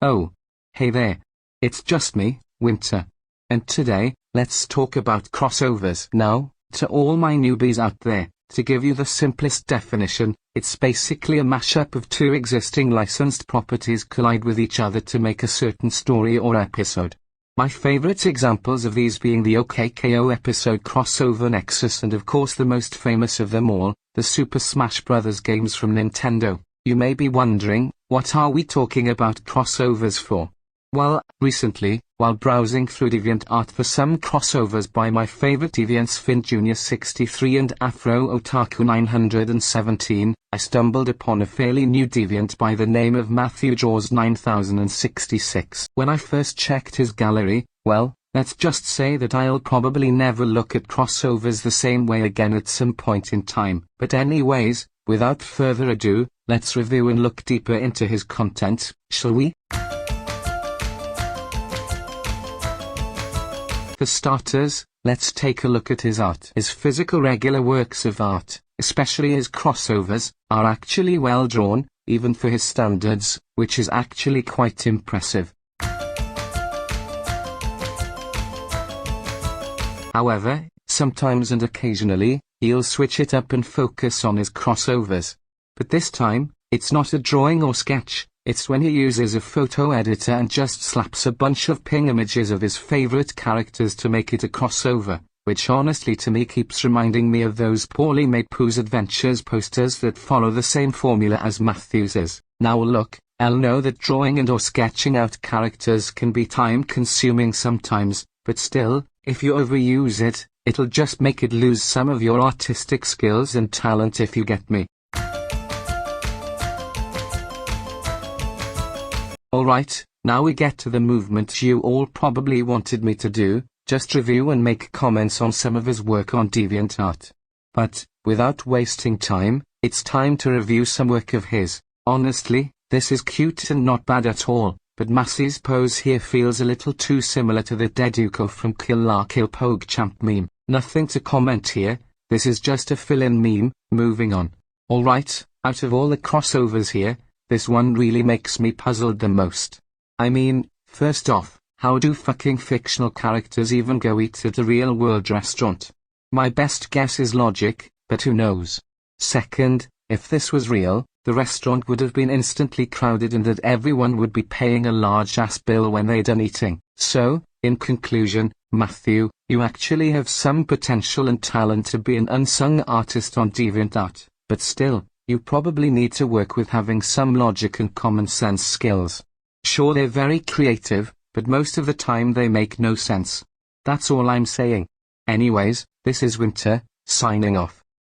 Oh, hey there. It's just me, Winter. And today, let's talk about crossovers. Now, to all my newbies out there, to give you the simplest definition, it's basically a mashup of two existing licensed properties collide with each other to make a certain story or episode. My favorite examples of these being the OKKO episode Crossover Nexus and of course the most famous of them all, the Super Smash Bros. Games from Nintendo. You may be wondering, what are we talking about crossovers for? Well, recently, while browsing through DeviantArt for some crossovers by my favorite deviants Finn Jr. 63 and Afro Otaku 917, I stumbled upon a fairly new deviant by the name of MatthewDraws9066. When I first checked his gallery, well, let's just say that I'll probably never look at crossovers the same way again at some point in time. But anyways, without further ado, let's review and look deeper into his content, shall we? For starters, let's take a look at his art. His physical regular works of art, especially his crossovers, are actually well drawn, even for his standards, which is actually quite impressive. However, sometimes and occasionally, he'll switch it up and focus on his crossovers. But this time, it's not a drawing or sketch. It's when he uses a photo editor and just slaps a bunch of ping images of his favorite characters to make it a crossover, which honestly to me keeps reminding me of those poorly made Pooh's Adventures posters that follow the same formula as Matthew's. Now look, I'll know that drawing and or sketching out characters can be time consuming sometimes, but still, if you overuse it, it'll just make it lose some of your artistic skills and talent if you get me. Alright, now we get to the movement you all probably wanted me to do, just review and make comments on some of his work on DeviantArt. But, without wasting time, it's time to review some work of his. Honestly, this is cute and not bad at all, but Massey's pose here feels a little too similar to the Deduko from Kill La Kill PogChamp meme. Nothing to comment here, this is just a fill-in meme. Moving on. Alright, out of all the crossovers here, this one really makes me puzzled the most. I mean, first off, how do fucking fictional characters even go eat at a real-world restaurant? My best guess is logic, but who knows? Second, if this was real, the restaurant would have been instantly crowded and that everyone would be paying a large-ass bill when they're done eating. So, in conclusion, Matthew, you actually have some potential and talent to be an unsung artist on DeviantArt, but still, you probably need to work with having some logic and common sense skills. Sure, they're very creative, but most of the time they make no sense. That's all I'm saying. Anyways, this is Winter, signing off.